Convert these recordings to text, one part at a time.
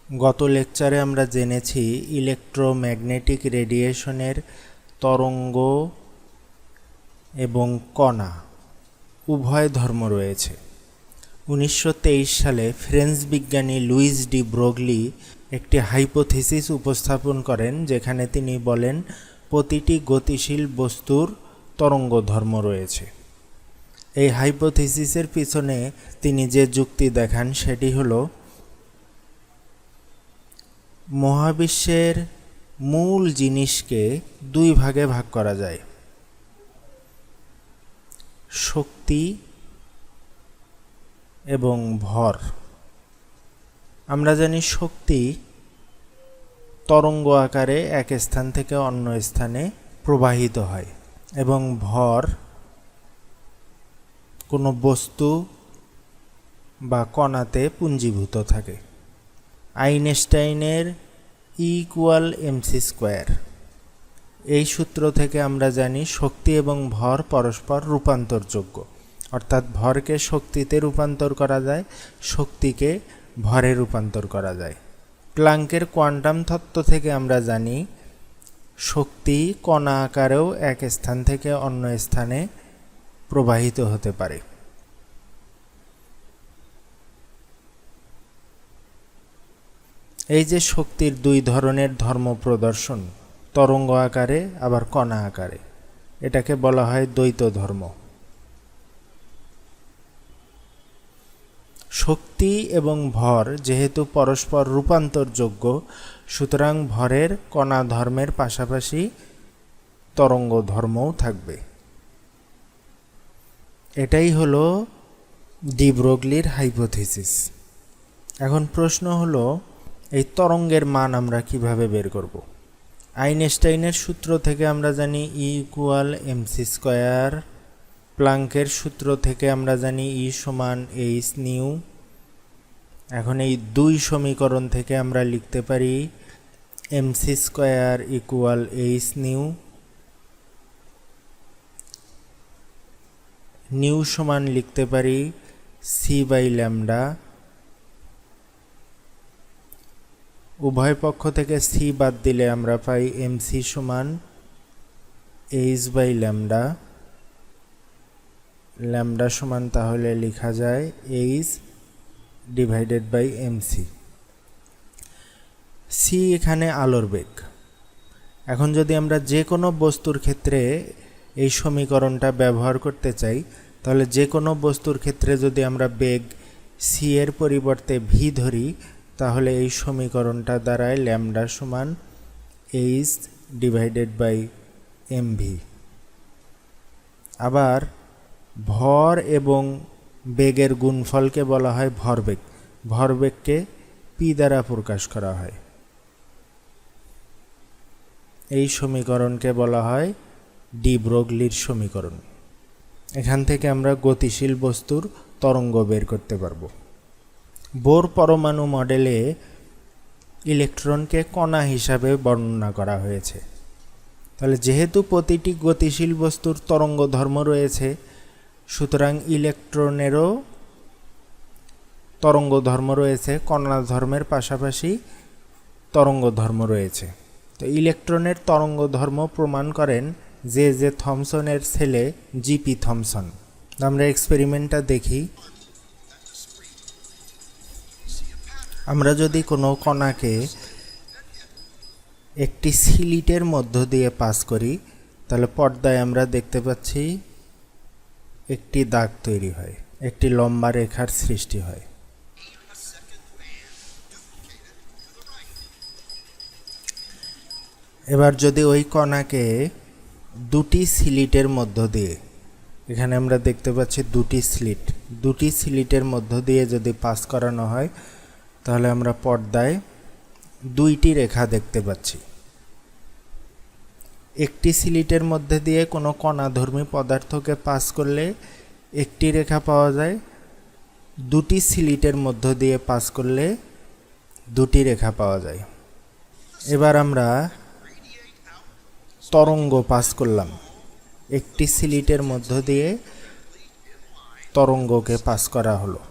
গত লেকচারে আমরা জেনেছি ইলেকট্রোম্যাগনেটিক রেডিয়েশনের তরঙ্গ এবং কণা উভয় ধর্ম রয়েছে। 1923 সালে ফ্রেঞ্চ বিজ্ঞানী লুইস ডি ব্রোগলি একটি হাইপোথিসিস উপস্থাপন করেন, যেখানে তিনি বলেন প্রতিটি গতিশীল বস্তুর তরঙ্গ ধর্ম রয়েছে। এই হাইপোথিসিসের পিছনে তিনি যে যুক্তি দেখান সেটি হলো, মহাবিশ্বের মূল জিনিসকে দুই ভাগে ভাগ করা যায়, শক্তি এবং ভর। আমরা জানি শক্তি তরঙ্গ আকারে এক স্থান থেকে অন্য স্থানে প্রবাহিত হয় এবং ভর কোনো বস্তু বা কণাতে পুঞ্জীভূত থাকে। আইনস্টাইনের E=mc², এই সূত্র থেকে আমরা জানি শক্তি এবং ভর পরস্পর রূপান্তরযোগ্য, অর্থাৎ ভরকে শক্তিতে রূপান্তর করা যায়, শক্তিকে ভরে রূপান্তর করা যায়। প্লাঙ্কের কোয়ান্টাম তত্ত্ব থেকে আমরা জানি শক্তি কণা আকারেও এক স্থান থেকে অন্য স্থানে প্রবাহিত হতে পারে। এই যে শক্তির দুই ধরনের ধর্ম প্রদর্শন, তরঙ্গ আকারে আবার কণা আকারে, এটাকে বলা হয় দ্বৈত ধর্ম। শক্তি এবং ভর যেহেতু পরস্পর রূপান্তরযোগ্য, সুতরাং ভরের কণা ধর্মের পাশাপাশি তরঙ্গ ধর্মও থাকবে। এটাই হলো ডি ব্রোগলির হাইপোথিসিস। এখন প্রশ্ন হলো, এই তরঙ্গের মান আমরা কিভাবে বের করব? আইনস্টাইনের সূত্র থেকে আমরা জানি E=mc², প্লাঙ্কের সূত্র থেকে আমরা জানি E=hν। এখন এই দুই সমীকরণ থেকে আমরা লিখতে পারি mc² = hν, নিউ সমান লিখতে পারি c/λ। উভয় পক্ষ থেকে c বাদ দিলে আমরা পাই mc সমান h/λ। ল্যামডা সমান তাহলে লেখা যায় h/mc। c এখানে আলোর বেগ। এখন যদি আমরা যে কোনো বস্তুর ক্ষেত্রে এই সমীকরণটা ব্যবহার করতে চাই, তাহলে যে কোনো বস্তুর ক্ষেত্রে যদি আমরা বেগ c এর পরিবর্তে v ধরি, তাহলে এই সমীকরণটা দাঁড়ায় ল্যামডা সমান h/mv। আবার ভর এবং বেগের গুণফলকে বলা হয় ভরবেগ। ভরবেগকে p দ্বারা প্রকাশ করা হয়। এই সমীকরণকে বলা হয় ডি ব্রোগলির সমীকরণ। এখান থেকে আমরা গতিশীল বস্তুর তরঙ্গ বের করতে পারব। বোর পরমাণু মডেলে ইলেকট্রনকে কণা হিসাবে বর্ণনা করা হয়েছে। তাহলে যেহেতু প্রতিটি গতিশীল বস্তুর তরঙ্গ ধর্ম রয়েছে, সুতরাং ইলেকট্রনেরও তরঙ্গ ধর্ম রয়েছে, কণা ধর্মের পাশাপাশি তরঙ্গ ধর্ম রয়েছে। তো ইলেকট্রনের তরঙ্গ ধর্ম প্রমাণ করেন যে থমসনের ছেলে জিপি থমসন। আমরা এক্সপেরিমেন্টটা দেখি। আমরা যদি কোনো কণাকে একটি স্লিটের মধ্য দিয়ে পাস করি, তাহলে পর্দায় আমরা দেখতে পাচ্ছি একটি দাগ তৈরি হয়, একটি লম্বা রেখার সৃষ্টি হয়। এবার যদি ওই কণাকে দুটি স্লিটের মধ্য দিয়ে, এখানে আমরা দেখতে পাচ্ছি দুটি স্লিটের মধ্য দিয়ে যদি পাস করানো হয়, তাহলে আমরা পর্দায় দুইটি রেখা দেখতে পাচ্ছি। একটি স্লিটের মধ্যে দিয়ে কোনো কণাধর্মী পদার্থকে পাস করলে একটি রেখা পাওয়া যায়, দুটি স্লিটের মধ্য দিয়ে পাস করলে দুটি রেখা পাওয়া যায়। এবার আমরা তরঙ্গ পাস করলাম, একটি স্লিটের মধ্য দিয়ে তরঙ্গকে পাস করা হলো।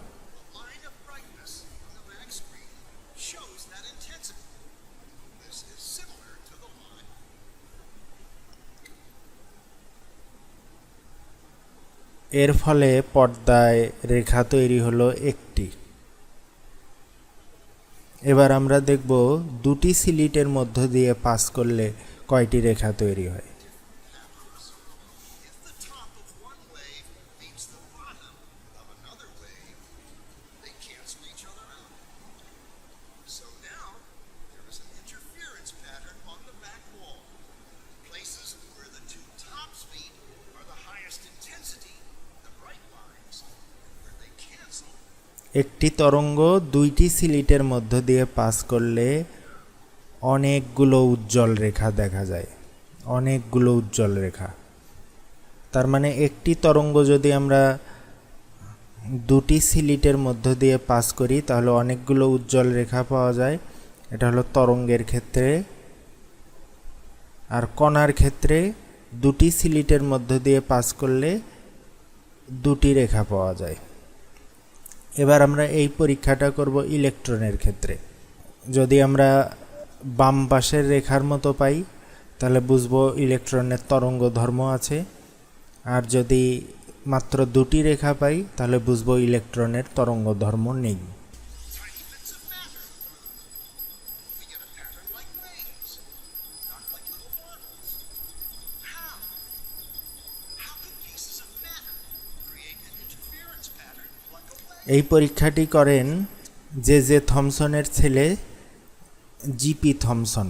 এর ফলে পর্দায় রেখা তৈরি হলো একটি। এবার আমরা দেখব দুটি সিলিটের মধ্য দিয়ে পাস করলে কয়টি রেখা তৈরি হয়। If the top of one wave meets the bottom of another wave, they cancel each other out. So now there is an interference pattern on the back wall. Places where the two tops meet are the highest intensity, the bright lines. Where they cancel, একটি তরঙ্গ দুইটি সিলিটের মধ্য দিয়ে pass করলে অনেকগুলো উজ্জ্বল রেখা দেখা যায়, অনেকগুলো উজ্জ্বল রেখা। তার মানে একটি তরঙ্গ যদি আমরা দুটি সিলিটের মধ্য দিয়ে পাস করি তাহলে অনেকগুলো উজ্জ্বল রেখা পাওয়া যায়। এটা হলো তরঙ্গের ক্ষেত্রে। আর কণার ক্ষেত্রে দুটি সিলিটের মধ্য দিয়ে পাস করলে দুটি রেখা পাওয়া যায়। এবার আমরা এই পরীক্ষাটা করব ইলেকট্রনের ক্ষেত্রে। যদি আমরা বাম পাশের রেখার মতো পাই তাহলে বুঝবো ইলেকট্রনের তরঙ্গ ধর্ম আছে, আর যদি মাত্র দুটি রেখা পাই তাহলে বুঝবো ইলেকট্রনের তরঙ্গ ধর্ম নেই। tiny bits of matter. We get a pattern like waves, not like little marbles. How? How could pieces of matter create an interference pattern like a wave? এই পরীক্ষাটি করেন জে থমসনের ছেলে জিপি থমসন।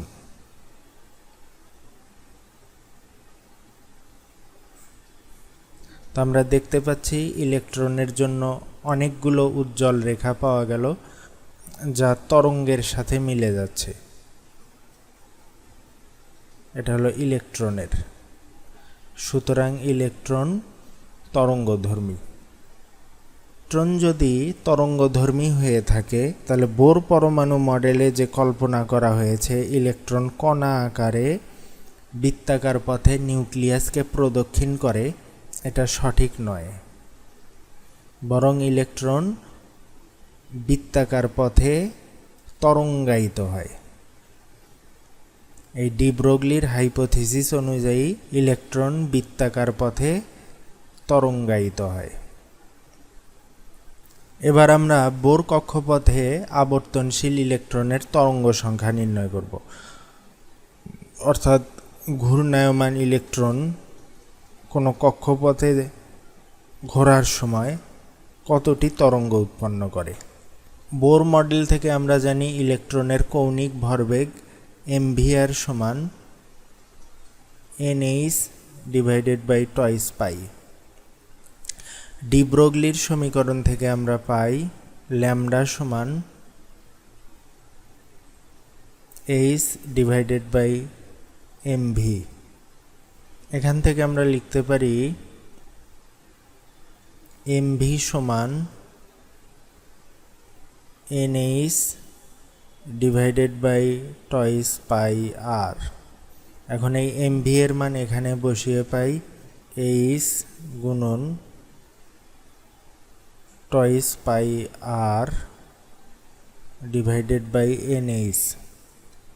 তো আমরা দেখতে পাচ্ছি ইলেকট্রনের জন্য অনেকগুলো উজ্জ্বল রেখা পাওয়া গেল যা তরঙ্গের সাথে মিলে যাচ্ছে। এটা হলো ইলেকট্রনের। সুতরাং ইলেকট্রন তরঙ্গধর্মী। ইলেকট্রন যদি তরঙ্গধর্মী হয়ে থাকে তাহলে বোর পরমাণু মডেলে যে কল্পনা করা হয়েছে ইলেকট্রন কণা আকারে বৃত্তাকার পথে নিউক্লিয়াসকে প্রদক্ষিণ করে, এটা সঠিক নয়। বরং ইলেকট্রন বৃত্তাকার পথে তরঙ্গায়িত হয়। এই ডি ব্রোগলির হাইপোথিসিস অনুযায়ী ইলেকট্রন বৃত্তাকার পথে তরঙ্গায়িত হয়। এবার আমরা বোর কক্ষপথে আবর্তনশীল ইলেকট্রনের তরঙ্গ সংখ্যা নির্ণয় করব। অর্থাৎ ঘূর্ণায়মান ইলেকট্রন কোনো কক্ষপথে ঘোরার সময় কতটি তরঙ্গ উৎপন্ন করে। বোর মডেল থেকে আমরা জানি ইলেকট্রনের কৌণিক ভরবেগ mvr সমান nh divided by twice pi. ডি ব্রোগলির সমীকরণ থেকে আমরা পাই ল্যামডা সমান h ডিভাইডেড বাই mv। এখান থেকে আমরা লিখতে পারি mv সমান nh divided by twice pi r. এখন এই mv এর মান এখানে বসিয়ে পাই h গুণন twice pi r divided by nh।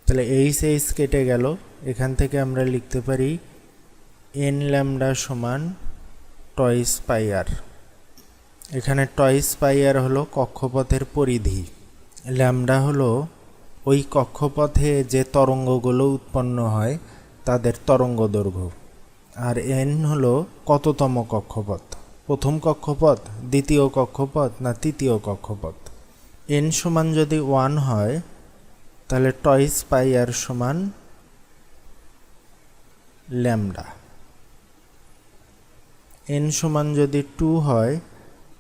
তাহলে h কেটে গেল। এখান থেকে আমরা লিখতে পারি n ল্যামডা সমান টয়েস পাই আর। এখানে টয়েস পাই আর হলো কক্ষপথের পরিধি, ল্যামডা হলো ওই কক্ষপথে যে তরঙ্গগুলো উৎপন্ন হয় তাদের তরঙ্গ দৈর্ঘ্য, আর n হলো কততম কক্ষপথ, প্রথম কক্ষপথ, দ্বিতীয় কক্ষপথ না তৃতীয় কক্ষপথ। n সমান যদি 1 হয় তাহলে টয়েস পাই আর সমান ল্যামডা। n সমান যদি 2 হয়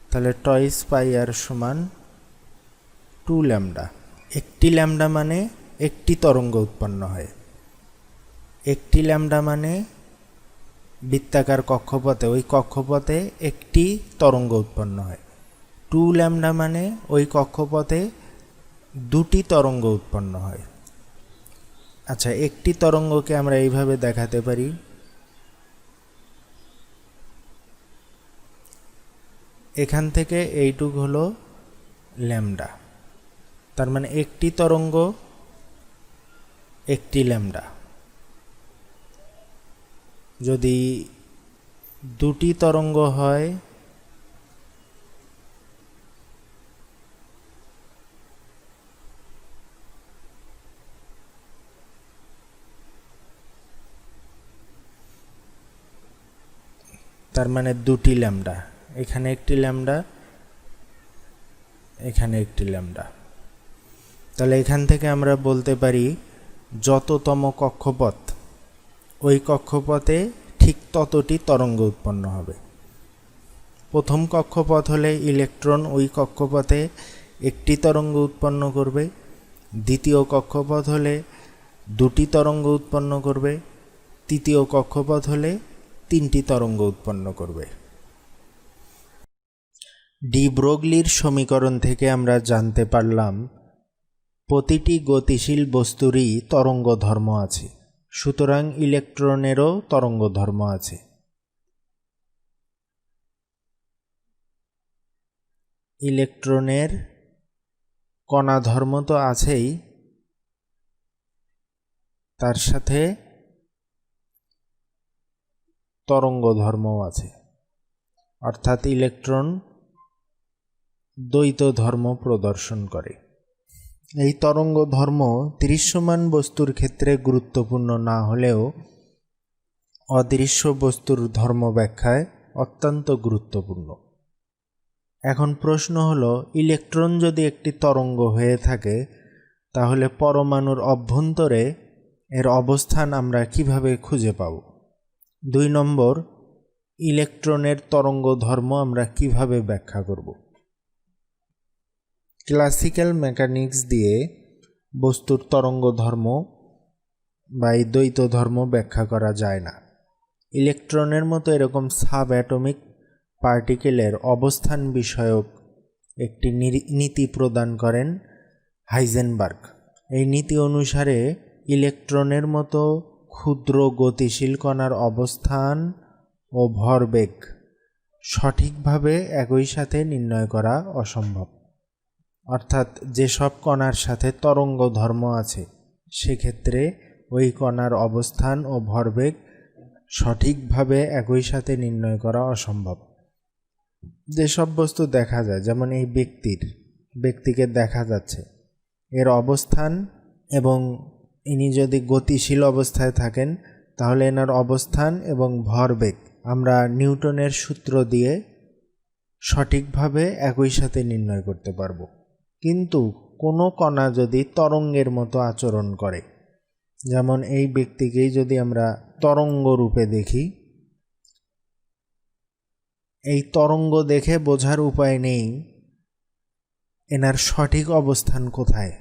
তাহলে টয়েস পাই আর সমান 2 ল্যামডা। একটি ল্যামডা মানে একটি তরঙ্গ উৎপন্ন হয়। একটি ল্যামডা মানে বৃত্তাকার কক্ষপথে ওই কক্ষপথে একটি তরঙ্গ উৎপন্ন হয়। 2 ল্যামডা মানে ওই কক্ষপথে দুটি তরঙ্গ উৎপন্ন হয়। আচ্ছা, একটি তরঙ্গকে আমরা এইভাবে দেখাতে পারি, এখান থেকে এইটুক হলো ল্যামডা। তার মানে একটি তরঙ্গ একটি ল্যামডা। যদি দুটি তরঙ্গ হয় তার মানে দুটি ল্যামডা, এখানে একটি ল্যামডা, এখানে একটি ল্যামডা। তাহলে এখান থেকে আমরা বলতে পারি যততম কক্ষপথ ওই কক্ষপথে ঠিক ততটি তরঙ্গ উৎপন্ন হবে। প্রথম কক্ষপথ হলে ইলেকট্রন ওই কক্ষপথে একটি তরঙ্গ উৎপন্ন করবে, দ্বিতীয় কক্ষপথ হলে দুটি তরঙ্গ উৎপন্ন করবে, তৃতীয় কক্ষপথ হলে তিনটি তরঙ্গ উৎপন্ন করবে। ডি ব্রোগলির সমীকরণ থেকে আমরা জানতে পারলাম প্রতিটি গতিশীল বস্তুরই তরঙ্গ ধর্ম আছে, সুতরাং ইলেকট্রনেরও তরঙ্গ ধর্ম আছে। ইলেকট্রনের কণা ধর্ম তো আছেই, তার সাথে তরঙ্গ ধর্মও আছে, অর্থাৎ ইলেকট্রন দ্বৈত ধর্ম প্রদর্শন করে। এই তরঙ্গ ধর্ম দৃশ্যমান বস্তুর ক্ষেত্রে গুরুত্বপূর্ণ না হলেও অদৃশ্য বস্তুর ধর্ম ব্যাখ্যায় অত্যন্ত গুরুত্বপূর্ণ। এখন প্রশ্ন হলো, ইলেকট্রন যদি একটি তরঙ্গ হয়ে থাকে তাহলে পরমাণুর অভ্যন্তরে এর অবস্থান আমরা কিভাবে খুঁজে পাব? 2 নম্বর, ইলেকট্রনের তরঙ্গ ধর্ম আমরা কিভাবে ব্যাখ্যা করব? ক্লাসিক্যাল মেকানিক্স দিয়ে বস্তুর তরঙ্গ ধর্ম বা এই দ্বৈত ধর্ম ব্যাখ্যা করা যায় না। ইলেকট্রনের মতো এরকম সাব অ্যাটমিক পার্টিকেলের অবস্থান বিষয়ক একটি নীতি প্রদান করেন হাইজেনবার্গ। এই নীতি অনুসারে ইলেকট্রনের মতো ক্ষুদ্র গতিশীল কণার অবস্থান ও ভরবেগ সঠিকভাবে একই সাথে নির্ণয় করা অসম্ভব। অর্থাৎ যেসব কণার সাথে তরঙ্গ ধর্ম আছে সেক্ষেত্রে ওই কণার অবস্থান ও ভরবেগ সঠিকভাবে একই সাথে নির্ণয় করা অসম্ভব। যেসব বস্তু দেখা যায়, যেমন এই ব্যক্তিকে দেখা যাচ্ছে, এর অবস্থান এবং ইনি যদি গতিশীল অবস্থায় থাকেন তাহলে এনার অবস্থান এবং ভরবেগ আমরা নিউটনের সূত্র দিয়ে সঠিকভাবে একই সাথে নির্ণয় করতে পারবো। কিন্তু কোনো কণা যদি তরঙ্গের মতো আচরণ করে, যেমন এই ব্যক্তিকেই যদি আমরা তরঙ্গ রূপে দেখি, এই তরঙ্গ দেখে বোঝার উপায় নেই এনার সঠিক অবস্থান কোথায়।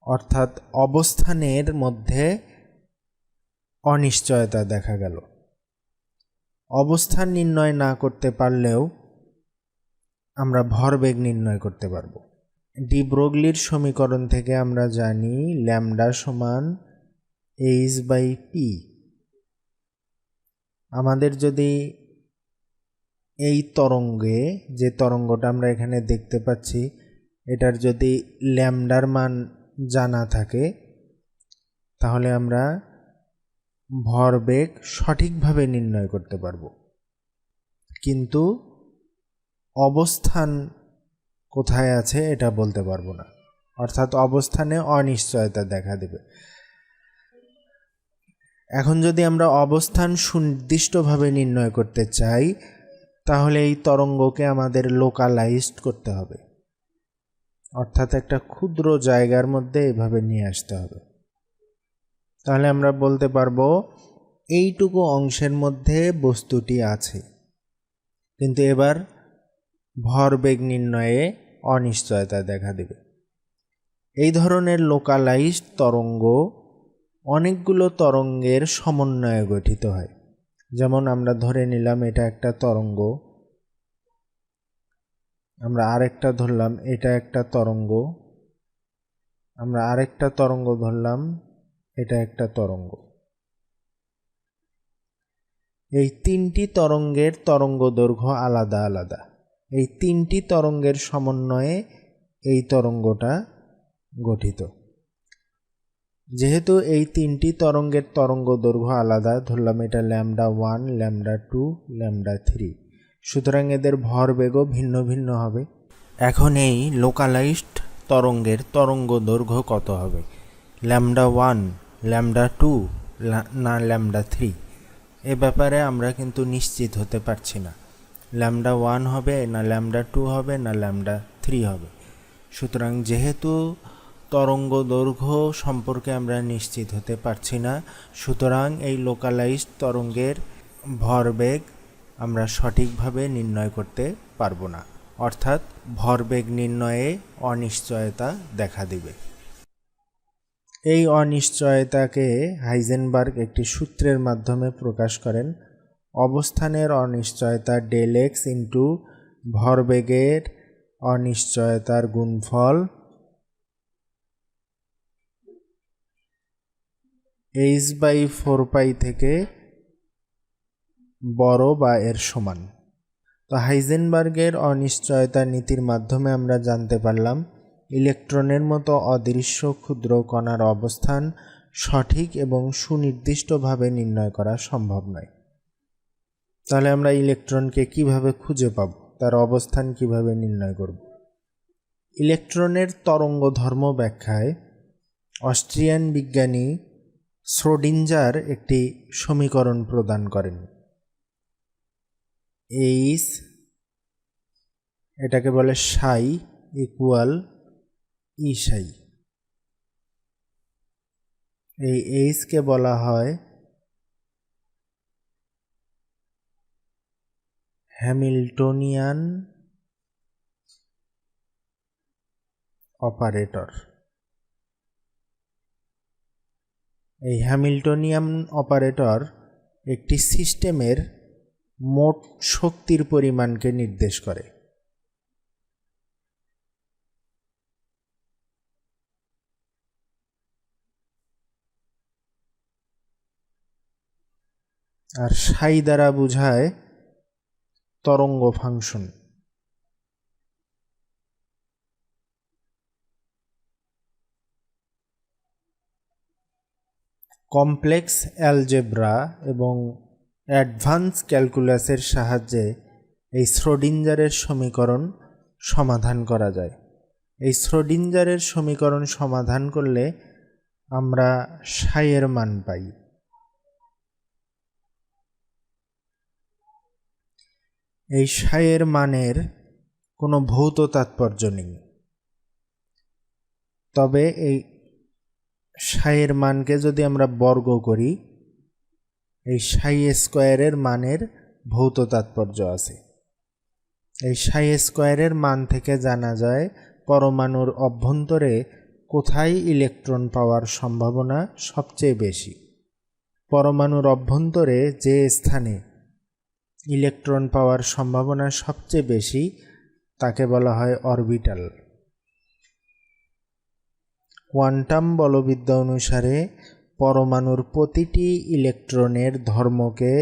অর্থাৎ অবস্থানের মধ্যে অনিশ্চয়তা দেখা গেল। অবস্থান নির্ণয় না করতে পারলেও আমরা ভরবেগ নির্ণয় করতে পারব। ডি ব্রোগলির সমীকরণ থেকে আমরা জানি ল্যামডা সমান h/p। আমাদের যদি এই তরঙ্গে, যে তরঙ্গটা আমরা এখানে দেখতে পাচ্ছি, এটার যদি ল্যামডার মান জানা থাকে তাহলে আমরা ভরবেগ সঠিকভাবে নির্ণয় করতে পারব। কিন্তু অবস্থান কোথায় আছে এটা বলতে পারবো না, অর্থাৎ অবস্থানে অনিশ্চয়তা দেখা দেবে। এখন যদি আমরা অবস্থান সুনির্দিষ্টভাবে নির্ণয় করতে চাই তাহলে এই তরঙ্গকে আমাদের লোকালাইজড করতে হবে, অর্থাৎ একটা ক্ষুদ্র জায়গার মধ্যে এভাবে নিয়ে আসতে হবে। তাহলে আমরা বলতে পারবো এইটুকু অংশের মধ্যে বস্তুটি আছে, কিন্তু এবার ভরবেগ নির্ণয়ে অনিশ্চয়তা দেখা দেবে। এই ধরনের লোকালাইজড তরঙ্গ অনেকগুলো তরঙ্গের সমন্বয়ে গঠিত হয়। যেমন আমরা ধরে নিলাম এটা একটা তরঙ্গ, আমরা আরেকটা ধরলাম এটা একটা তরঙ্গ, আমরা আরেকটা তরঙ্গ ধরলাম এটা একটা তরঙ্গ। এই তিনটি তরঙ্গের তরঙ্গ দৈর্ঘ্য আলাদা আলাদা। এই তিনটি তরঙ্গের সমন্বয়ে এই তরঙ্গটা গঠিত। যেহেতু এই তিনটি তরঙ্গের তরঙ্গ দৈর্ঘ্য আলাদা, ধরলাম এটা λ1, λ2, λ3, সুতরাং এদের ভরবেগও ভিন্ন ভিন্ন হবে। এখন এই লোকালাইজড তরঙ্গের তরঙ্গ দৈর্ঘ্য কত হবে? λ1, λ2 না λ3? এ ব্যাপারে আমরা কিন্তু নিশ্চিত হতে পারছি না ল্যামডা 1 হবে না ল্যামডা 2 হবে না ল্যামডা 3 হবে। সুতরাং যেহেতু তরঙ্গ দৈর্ঘ্য সম্পর্কে আমরা নিশ্চিত হতে পারছি না, সুতরাং এই লোকালাইজড তরঙ্গের ভরবেগ আমরা সঠিকভাবে নির্ণয় করতে পারবো না, অর্থাৎ ভরবেগ নির্ণয়ে অনিশ্চয়তা দেখা দিবে। এই অনিশ্চয়তাকে হাইজেনবার্গ একটি সূত্রের মাধ্যমে প্রকাশ করেন। অবস্থানের অনিশ্চয়তা ডেল এক্স ইন্টু ভরবেগের অনিশ্চয়তার গুণফল h/4π থেকে বড় বা এর সমান। তো হাইজেনবার্গের অনিশ্চয়তা নীতির মাধ্যমে আমরা জানতে পারলাম ইলেকট্রনের মতো অদৃশ্য ক্ষুদ্র কণার অবস্থান সঠিক এবং সুনির্দিষ্টভাবে নির্ণয় করা সম্ভব নয়। তাহলে আমরা ইলেকট্রনকে কিভাবে খুঁজে পাব, তার অবস্থান কিভাবে নির্ণয় করব? ইলেকট্রনের তরঙ্গ ধর্ম ব্যাখ্যায় অস্ট্রিয়ান বিজ্ঞানী শ্রোডিঞ্জার একটি সমীকরণ প্রদান করেন। এটাকে বলে সাই ইকুয়াল ই সাই। এই এইচকে বলা হয় হ্যামিল্টনিয়ান অপারেটর। এই হ্যামিল্টনিয়ান অপারেটর একটি সিস্টেমের মোট শক্তির পরিমাণকে নির্দেশ করে। আর সাই দ্বারা বোঝায় তরঙ্গ ফাংশন। কমপ্লেক্স অ্যালজেব্রা এবং অ্যাডভান্স ক্যালকুলাসের সাহায্যে এই শ্রোডিঞ্জারের সমীকরণ সমাধান করা যায়। এই শ্রোডিঞ্জারের সমীকরণ সমাধান করলে আমরা সাইয়ের মান পাই। এই সাইয়ের মানের কোনো ভৌত তাৎপর্য নেই, তবে এই সাইয়ের মানকে যদি আমরা বর্গ করি, এই সাই স্কোয়ারের মানের ভৌত তাৎপর্য আছে। এই সাই স্কোয়ারের মান থেকে জানা যায় পরমাণুর অভ্যন্তরে কোথায় ইলেকট্রন পাওয়ার সম্ভাবনা সবচেয়ে বেশি। পরমাণুর অভ্যন্তরে যে স্থানে ইলেকট্রন পাওয়ার সম্ভাবনা সবচেয়ে বেশি তাকে বলা হয় অরবিটাল। কোয়ান্টাম বলবিদ্যা অনুসারে পরমাণুর প্রতিটি ইলেকট্রনের ধর্মকে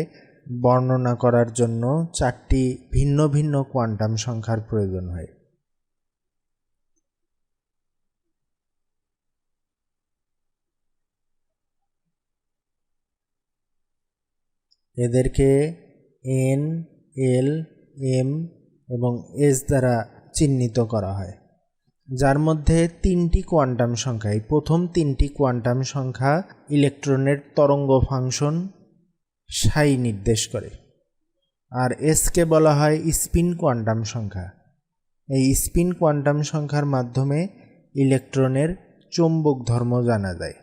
বর্ণনা করার জন্য 4টি ভিন্ন ভিন্ন কোয়ান্টাম সংখ্যার প্রয়োজন হয়। এদেরকে এন, এল, এম এবং এস দ্বারা চিহ্নিত করা হয়, যার মধ্যে 3টি কোয়ান্টাম সংখ্যা, এই প্রথম 3টি কোয়ান্টাম সংখ্যা ইলেকট্রনের তরঙ্গ ফাংশন সাই নির্দেশ করে। আর এসকে বলা হয় স্পিন কোয়ান্টাম সংখ্যা। এই স্পিন কোয়ান্টাম সংখ্যার মাধ্যমে ইলেকট্রনের চৌম্বক ধর্ম জানা যায়।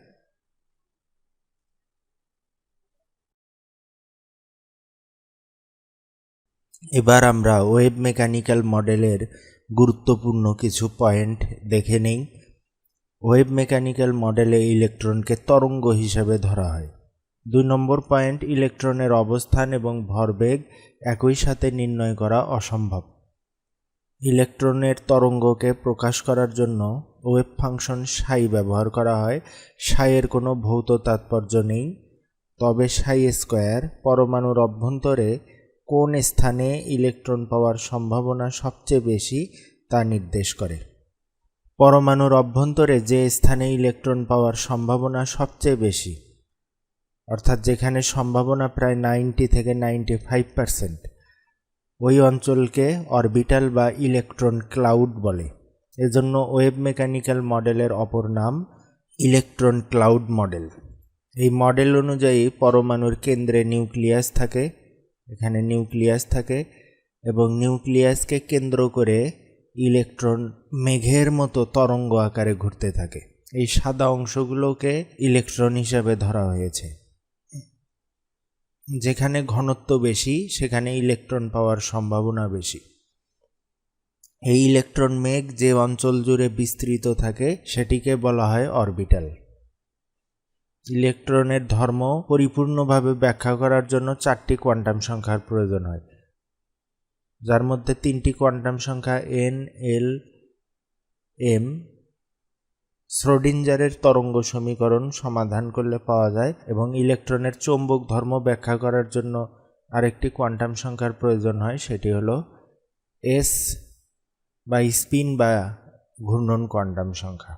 এবার আমরা ওয়েভ মেকানিক্যাল মডেলের গুরুত্বপূর্ণ কিছু পয়েন্ট দেখে নেই। ওয়েভ মেকানিক্যাল মডেলে ইলেকট্রনকে তরঙ্গ হিসেবে ধরা হয়। 2 নম্বর পয়েন্ট, ইলেকট্রনের অবস্থান এবং ভরবেগ একই সাথে নির্ণয় করা অসম্ভব। ইলেকট্রনের তরঙ্গকে প্রকাশ করার জন্য ওয়েভ ফাংশন সাই ব্যবহার করা হয়। সাইয়ের কোনো ভৌত তাৎপর্য নেই, তবে সাই স্কোয়ার পরমাণুর অভ্যন্তরে কোন স্থানে ইলেকট্রন পাওয়ার সম্ভাবনা সবচেয়ে বেশি তা নির্দেশ করে। পরমাণুর অভ্যন্তরে যে স্থানে ইলেকট্রন পাওয়ার সম্ভাবনা সবচেয়ে বেশি, অর্থাৎ যেখানে সম্ভাবনা প্রায় 90 থেকে 95%, ওই অঞ্চলকে অরবিটাল বা ইলেকট্রন ক্লাউড বলে। এজন্য ওয়েভ মেকানিক্যাল মডেলের অপর নাম ইলেকট্রন ক্লাউড মডেল। এই মডেল অনুযায়ী পরমাণুর কেন্দ্রে নিউক্লিয়াস থাকে, এখানে নিউক্লিয়াস থাকে এবং নিউক্লিয়াসকে কেন্দ্র করে ইলেকট্রন মেঘের মতো তরঙ্গ আকারে ঘুরতে থাকে। এই সাদা অংশগুলোকে ইলেকট্রন হিসাবে ধরা হয়েছে। যেখানে ঘনত্ব বেশি সেখানে ইলেকট্রন পাওয়ার সম্ভাবনা বেশি। এই ইলেকট্রন মেঘ যে অঞ্চল জুড়ে বিস্তৃত থাকে সেটিকে বলা হয় অরবিটাল। ইলেকট্রনের ধর্ম পরিপূর্ণভাবে ব্যাখ্যা করার জন্য 4টি কোয়ান্টাম সংখ্যার প্রয়োজন হয়, যার মধ্যে 3টি কোয়ান্টাম সংখ্যা n, l, m শ্রোডিঞ্জারের তরঙ্গ সমীকরণ সমাধান করলে পাওয়া যায়, এবং ইলেকট্রনের চৌম্বক ধর্ম ব্যাখ্যা করার জন্য আরেকটি কোয়ান্টাম সংখ্যার প্রয়োজন হয়, সেটি হলো s বা স্পিন বা ঘূর্ণন কোয়ান্টাম সংখ্যা।